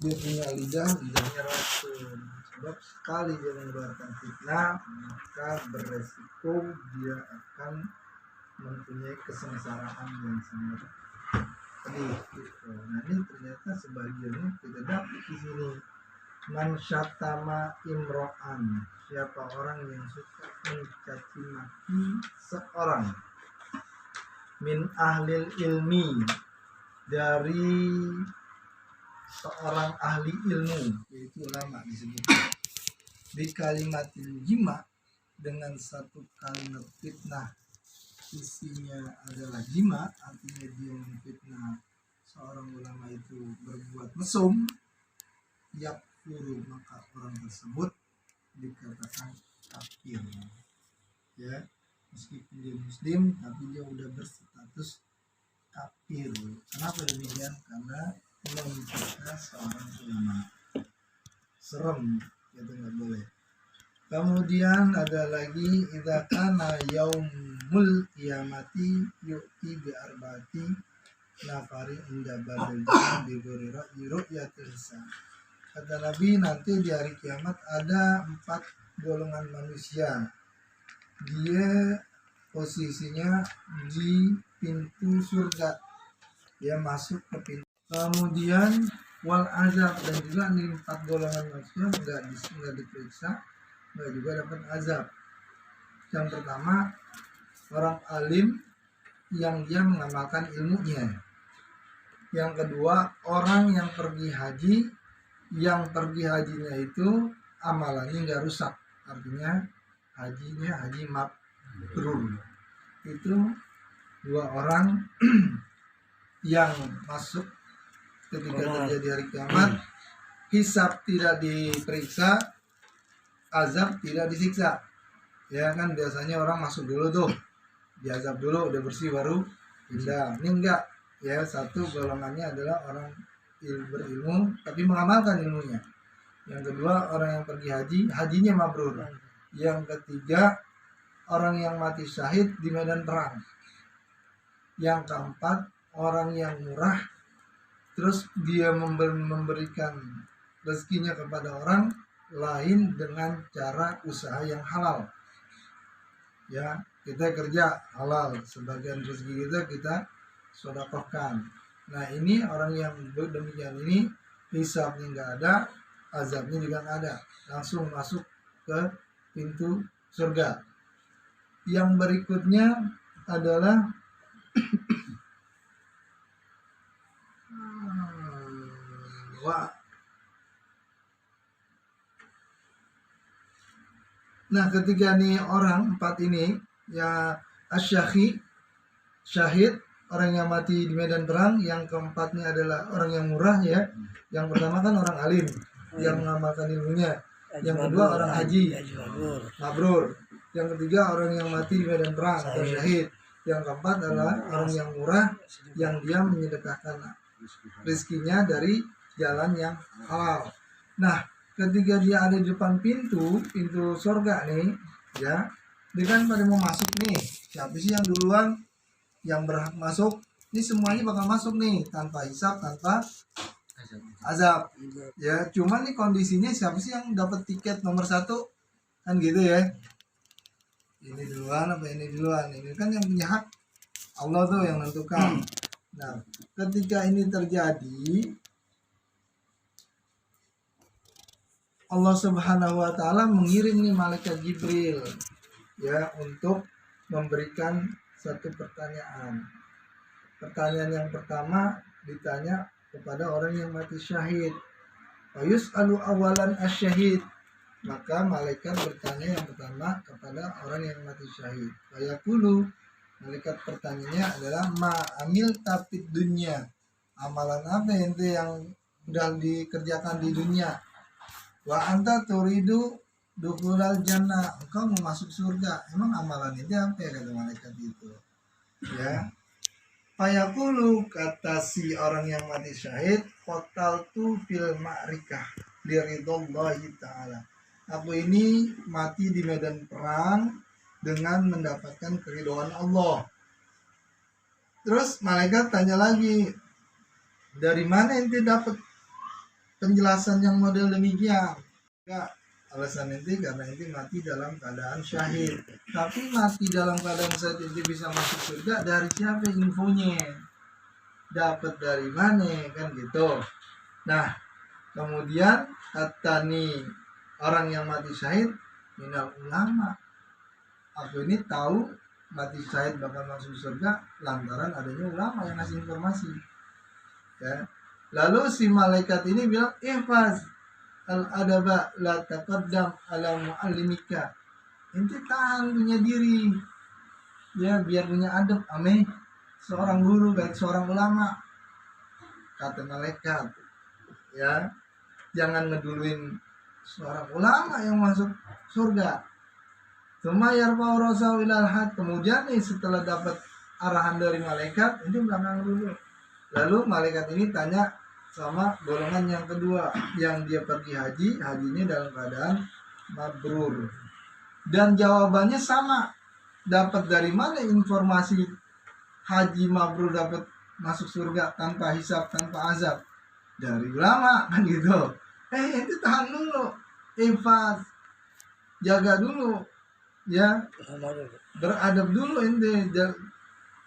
Dia punya lidahnya racun. Sebab sekali dia mengeluarkan fitnah, maka beresiko dia akan mempunyai kesengsaraan yang sangat pedih. Gitu. Nah ini ternyata sebagiannya kita dapat di sini. Man syatama imro'an, siapa orang yang suka mencaci maki seorang min ahlil ilmi, dari seorang ahli ilmu, yaitu ulama disebut, di kalimatil jima, dengan satu kalimat fitnah isinya adalah jima, artinya dia memfitnah seorang ulama itu berbuat mesum, yakfuru, maka orang tersebut dikatakan kafir. Ya, meskipun dia muslim tapi dia udah berstatus kafir. Kenapa demikian? Karena memfitnah seorang ulama. Serem, itu nggak boleh. Kemudian ada lagi idza kana yaumul qiyamati yu'ti bi arba'ati nafari inda badal bi ghairi ru'yatil lisan. Kata Nabi, nanti di hari kiamat ada 4 golongan manusia. Dia posisinya di pintu surga. Dia masuk ke pintu. Kemudian wal azab, dan juga di 4 golongan manusia enggak diperiksa, enggak juga dapat azab. Yang pertama, orang alim yang dia mengamalkan ilmunya. Yang kedua, orang yang pergi haji, yang pergi hajinya itu amalannya nggak rusak, artinya hajinya haji mabrur. Itu 2 orang yang masuk ketika terjadi hari kiamat, hisab tidak diperiksa, azab tidak disiksa. Ya kan biasanya orang masuk dulu tuh, diazab dulu, udah bersih baru pindah. Ini enggak, ya, satu golongannya adalah orang berilmu tapi mengamalkan ilmunya. Yang kedua, orang yang pergi haji, hajinya mabrur. Yang ketiga, orang yang mati syahid di medan perang. Yang keempat, orang yang murah, terus dia memberikan rezekinya kepada orang lain dengan cara usaha yang halal. Ya, kita kerja halal, sebagian rezeki kita sedekahkan. Nah ini orang yang demikian ini, hisabnya nggak ada, azabnya juga nggak ada, langsung masuk ke pintu surga. Yang berikutnya adalah nah ketika nih orang 4 ini, ya, syahid, orang yang mati di medan perang. Yang keempatnya adalah orang yang murah, ya. Yang pertama kan orang alim yang mengamalkan ilmunya. Yang kedua orang haji mabrur. Yang ketiga orang yang mati di medan perang atau syahid. Yang keempat adalah orang yang murah yang dia menyedekahkan rezekinya dari jalan yang halal. Nah ketika dia ada di depan pintu surga nih, ya, dia kan pada mau masuk nih. Siapa sih yang duluan yang berhak masuk? Ini semuanya bakal masuk nih tanpa hisab, tanpa azab. Ya, cuman nih kondisinya siapa sih yang dapat tiket nomor 1? Kan gitu ya. Ini duluan apa ini duluan? Ini kan yang punya hak Allah tuh yang menentukan. Nah, ketika ini terjadi, Allah Subhanahu wa taala mengirim nih malaikat Jibril, ya, untuk memberikan satu pertanyaan. Pertanyaan yang pertama ditanya kepada orang yang mati syahid. Wa yus'alu awalan asyahid. Maka malaikat bertanya yang pertama kepada orang yang mati syahid. Wa yaqulu, malaikat pertanyaannya adalah ma amil tapid dunya. Amalan apa ente yang udah dikerjakan di dunia? Wa anta turidu dukhulal jannah, engkau mau masuk surga, emang amalan itu apa ya, kata malaikat itu, ya. Fayaqulu, kata si orang yang mati syahid, qataltu fil ma'rikah liridhallahi ta'ala, aku ini mati di medan perang dengan mendapatkan keridhaan Allah. Terus malaikat tanya lagi, dari mana ente dapat penjelasan yang model demikian. Enggak, alasan ente karena ente mati dalam keadaan syahid. Tapi mati dalam keadaan syahid ente bisa masuk surga dari siapa infonya? Dapat dari mana kan gitu. Nah, kemudian kata nih orang yang mati syahid minal ulama. Aku ini tahu mati syahid bakal masuk surga lantaran adanya ulama yang ngasih informasi. Ya. Lalu si malaikat ini bilang, "Ihfaz al-adaba la taqaddam ala muallimika." Ente tahan punya diri. Ya, biar punya adab ame seorang guru dan seorang ulama. Kata malaikat, ya. Jangan ngeduluin seorang ulama yang masuk surga. Semayar paurosau ilal had. Kemudian nih setelah dapat arahan dari malaikat, ini belakang dulu. Lalu malaikat ini tanya sama golongan yang kedua, yang dia pergi haji, hajinya dalam keadaan mabrur. Dan jawabannya sama. Dapat dari mana informasi haji mabrur dapat masuk surga tanpa hisab, tanpa azab? Dari ulama kan gitu. Itu tahan dulu. Infaz. Jaga dulu. Ya. Beradab dulu ente.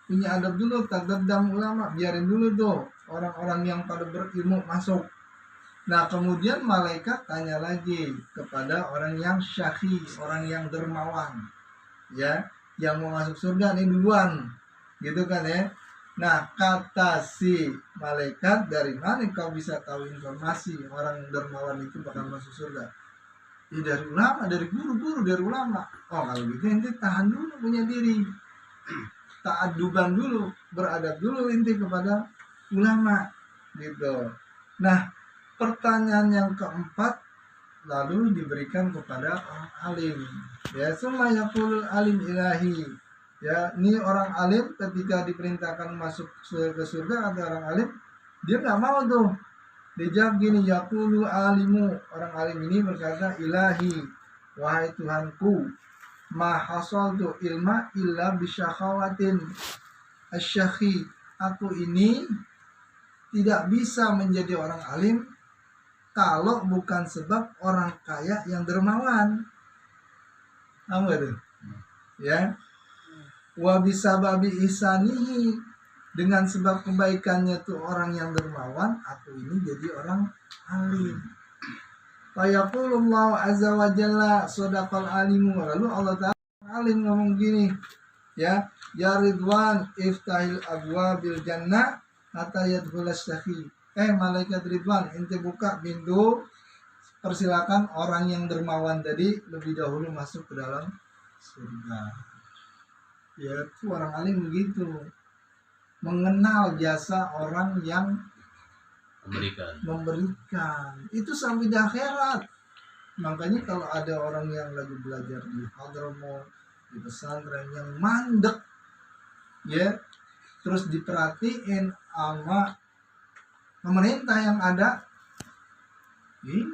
Punya adab dulu, tadadam ulama, biarin dulu tuh orang-orang yang pada berilmu masuk. Nah, kemudian malaikat tanya lagi kepada orang yang syakhi, orang yang dermawan, ya, yang mau masuk surga nih duluan, gitu kan ya. Nah, kata si malaikat, dari mana kau bisa tahu informasi orang dermawan itu bakal masuk surga? Ya dari ulama, dari guru-guru, dari ulama. Oh, kalau gitu ente tahan dulu punya diri. Ta'aduban dulu, beradab dulu inti kepada ulama gitu. Nah, pertanyaan yang keempat lalu diberikan kepada orang alim. Ya, summa yaqulul alim ilahi. Ya, ini orang alim ketika diperintahkan masuk ke surga, ada orang alim, dia nggak mau tuh. Dijawab gini, yaqulu alimu. Orang alim ini berkata, ilahi, wahai Tuhanku, ma hasaltu ilma illa bisyakhawatin asyakhi. Aku ini tidak bisa menjadi orang alim kalau bukan sebab orang kaya yang dermawan. Tahu gak tuh? Ya. Wa bisababi ihsanihi, dengan sebab kebaikannya tuh orang yang dermawan, aku ini jadi orang alim. Fayaqulullahu azza wa jalla sadaqal alimu. Lalu Allah Ta'ala alim ngomong gini, ya Ridwan iftahil abwabil jannah hatta yadkhulas syaqi. Malaikat Ridwan, ente buka pintu, persilakan orang yang dermawan tadi lebih dahulu masuk ke dalam surga. Ya, itu orang alim begitu, mengenal jasa orang yang memberikan itu sampai di akhirat. Makanya kalau ada orang yang lagi belajar di Hadramaut, di pesantren yang mandek, ya, terus diperhatiin sama pemerintah yang ada, ini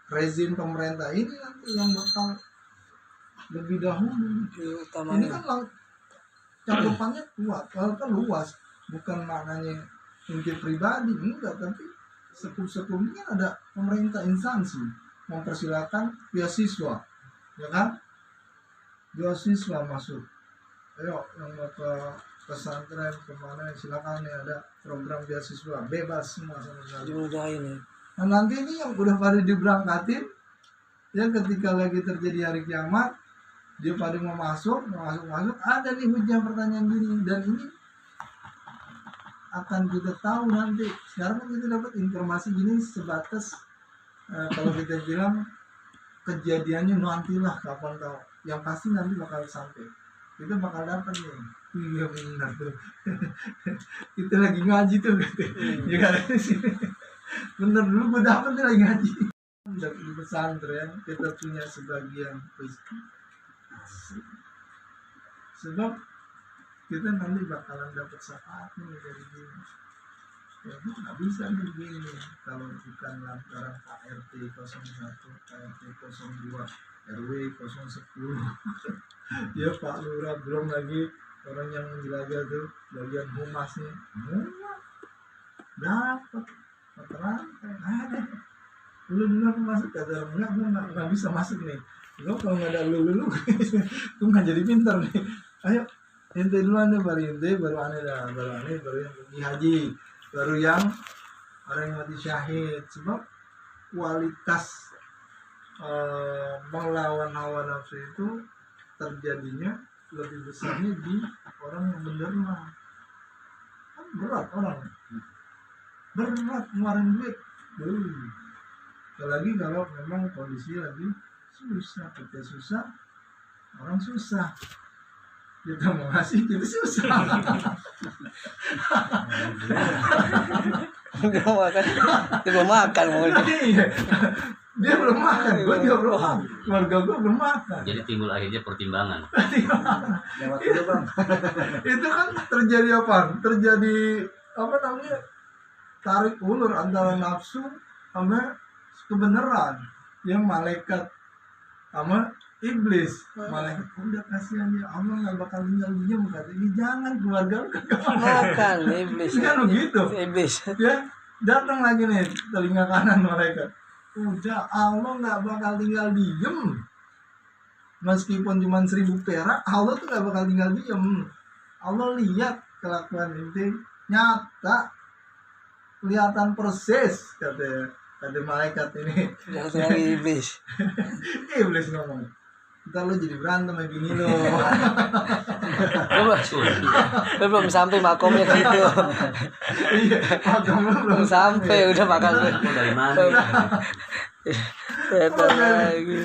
rezim pemerintah ini nanti yang bakal lebih dahulu. Ini kan cakupannya kuat, kan luas, bukan maknanya inti pribadi, enggak, tapi sekup-sekupnya ada pemerintah instansi mempersilakan beasiswa, ya kan, beasiswa masuk. Ayo yang mau ke pesantren kemana silakan nih, ada program beasiswa bebas semua sama sekali. Nah nanti ini yang udah pada diberangkatin, ya ketika lagi terjadi hari kiamat, dia pada mau masuk, ada nih hujah pertanyaan gini, dan ini akan kita tahu nanti. Sekarang kan kita dapat informasi gini sebatas kalau kita bilang kejadiannya nantilah, kapan tahu, yang pasti nanti bakal sampai, kita bakal dapat nih. Iya benar tuh. Kita lagi ngaji tuh ya kan. Bener, dulu gue dapet nih lagi ngaji di pesantren. Kita punya sebagian rezeki, sebab kita nanti bakalan dapat syafaatnya dari gini. Ya nggak bisa nih begini kalau bukan lantaran KRT 01, KRT 02, RW 010. Ya Pak Lurah, belum lagi orang yang menjaga tuh bagian humasnya, dapat rantai ada. lu dulu aku masuk, kata enggak, gue nggak bisa masuk nih. Gue kalau nggak ada lu gue nggak jadi pintar nih. Ayo ente duluan deh, baru ente, baru aneh dah, baru aneh, baru yang pergi haji, baru yang orang yang mati syahid. Sebab kualitas melawan hawa nafsu itu terjadinya lebih besarnya di orang yang menderma. Kan berat orang, berat ngeluarin duit. Apalagi kalau memang kondisi lagi susah, kita susah, orang susah, kita mau ngasih kita susah. Belum makan, belum makan mau. Iya, dia belum makan, gue juga belum makan, keluarga gue belum makan. Jadi timbul akhirnya pertimbangan. Lewat itu bang. Itu kan terjadi apa? Terjadi apa namanya? Tarik ulur antara nafsu sama kebenaran. Yang malaikat sama iblis. Malaikat udah kasihan ya, Allah nggak bakal tinggal diam, katanya jangan, keluarga lu kagak Makan iblis. kan begitu. Iblis. Ya datang lagi nih telinga kanan malaikat, udah Allah nggak bakal tinggal diem, meskipun cuma 1.000 perak, Allah tuh nggak bakal tinggal diem. Allah lihat kelakuan ini nyata, kelihatan persis, kata malaikat ini. Satu lagi iblis. Iblis ngomong, ntar lo jadi berantem kayak gini lo. Lu belum sampai makomnya gitu. Iya, makam lo belum Belum sampai udah makan lu. Aku dari mana? Setan lagi.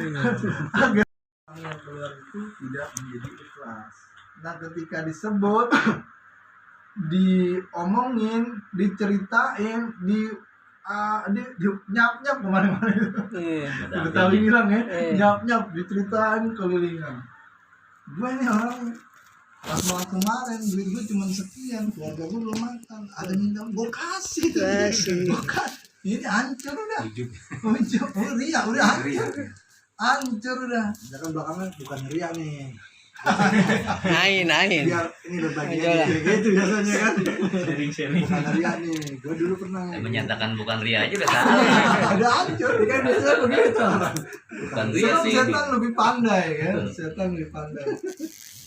Agar orang yang keluar itu tidak menjadi ikhlas. Nah, ketika disebut, diomongin, diceritain, di nyap-nyap kemana-mana itu. Iya. Betawi bilang ya, Iya. nyap-nyap, diceritain kelilingan. Gue ini orang pas malam kemarin duit gue cuma sekian, keluarga gue belum makan, ada minta gue kasih, gue kasih. Ini hancur udah, ria udah hancur udah. Jangan belakangnya bukan ria nih. Nain. Biar ini berbagian gitu biasanya kan. Sharing. Bukan ria nih, gue dulu pernah. Menyatakan bukan ria aja udah salah. Udah hancur, kan biasanya begitu. Bukan ria sih. Setan lebih pandai kan, setan lebih pandai.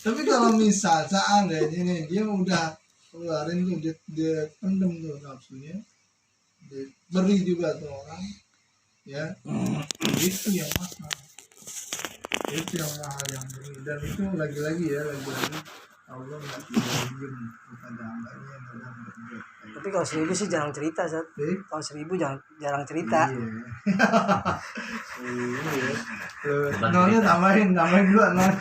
Tapi kalau misal seandainya nih dia udah keluarin tuh, dia pendem tuh nafsunya, dia beri juga tuh orang, ya itu yang mahal, itu yang mahal yang beri. Dan itu lagi-lagi Allah nggak tinggal diem kepada hambanya yang sedang berbuat baik. Tapi kalau 1.000 sih jarang cerita, Sat. Eh? Kalau 1.000 jarang cerita. Iya. Nolnya tambahin dulu nolnya.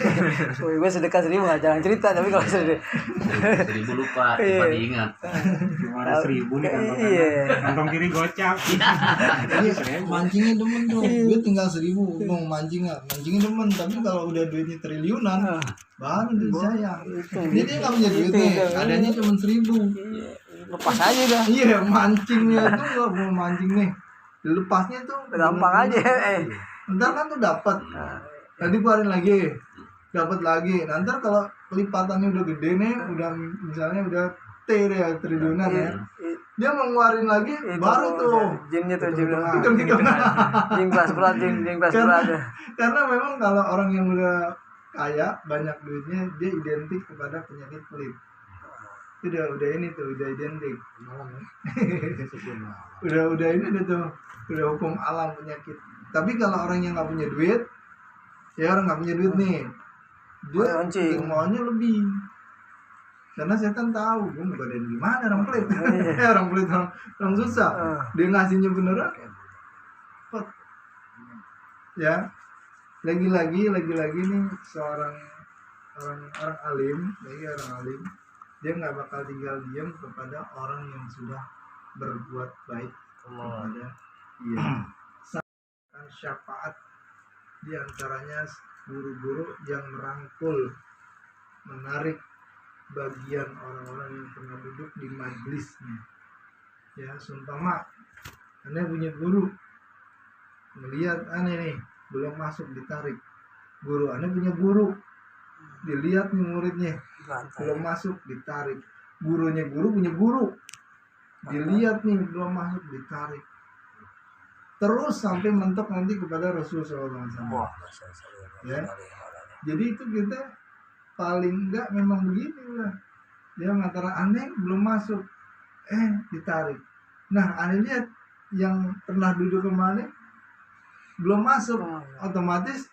Gue sedekah 1.000 nggak jarang cerita, tapi kalau sedekah 1.000 lupa, lupa diingat. Cuma ada 1.000 nih kantong kanan. Iya. Kantong kiri gocap. Mancingnya demen tuh, duit tinggal 1.000, mau mancingnya demen. Tapi kalau udah duitnya triliunan, baru dia sayang. Jadi dia nggak punya duit nih, adanya cuma 1.000. Lepas aja udah. Iya, mancingnya tuh nggak mau mancing nih, lepasnya tuh Gampang aja. Ntar kan tuh dapat, tadi keluarin lagi, dapat lagi. Nanti kalau kelipatannya udah gede nih, udah misalnya udah triliunan ya, dia mau ngeluarin lagi, baru tuh jinnya tuh jin kelas berat, jin kelas berat. Karena memang kalau orang yang udah kaya, banyak duitnya, dia identik kepada penyakit pelit. Udah ini tuh, udah identik. udah ini tuh, udah hukum alam penyakit. Tapi kalau orang yang nggak punya duit, ya orang nggak punya duit nih, dia maunya lebih. Karena setan tahu, gue mau godain gimana orang pelit. Orang pelit, orang susah. Dia ngasihnya beneran. Ya, lagi-lagi nih seorang orang alim, dia nggak bakal tinggal diam kepada orang yang sudah berbuat baik kepada dia. Syafaat diantaranya guru-guru yang merangkul, menarik bagian orang-orang yang pernah duduk di majlisnya. Ya, seumpama Anda punya guru, melihat aneh nih belum masuk, ditarik. Guru Anda punya guru, dilihat nih muridnya belum masuk, ditarik. Gurunya guru punya guru, dilihat nih belum masuk, ditarik. terus sampai mentok nanti kepada Rasulullah SAW. Wah, Ya. Jadi itu kita paling enggak memang beginilah. Dia mengatakan aneh belum masuk, ditarik. Nah, aneh lihat yang pernah duduk kemarin belum masuk, otomatis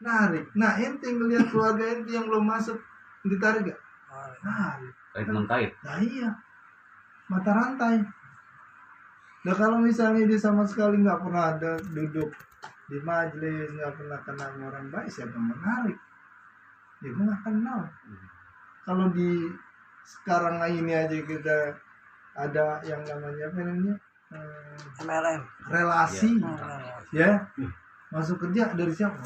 narik. Nah, ente ngelihat keluarga ente yang belum masuk ditarik gak? Narik. Kait mengkait. Nah iya, mata rantai. Nah kalau misalnya dia sama sekali nggak pernah ada duduk di majelis, nggak pernah kenal orang baik, siapa yang menarik? Dia nggak kenal. Kalau di sekarang ini aja kita ada yang namanya apa namanya MLM. relasi, Ya. ya masuk kerja dari siapa?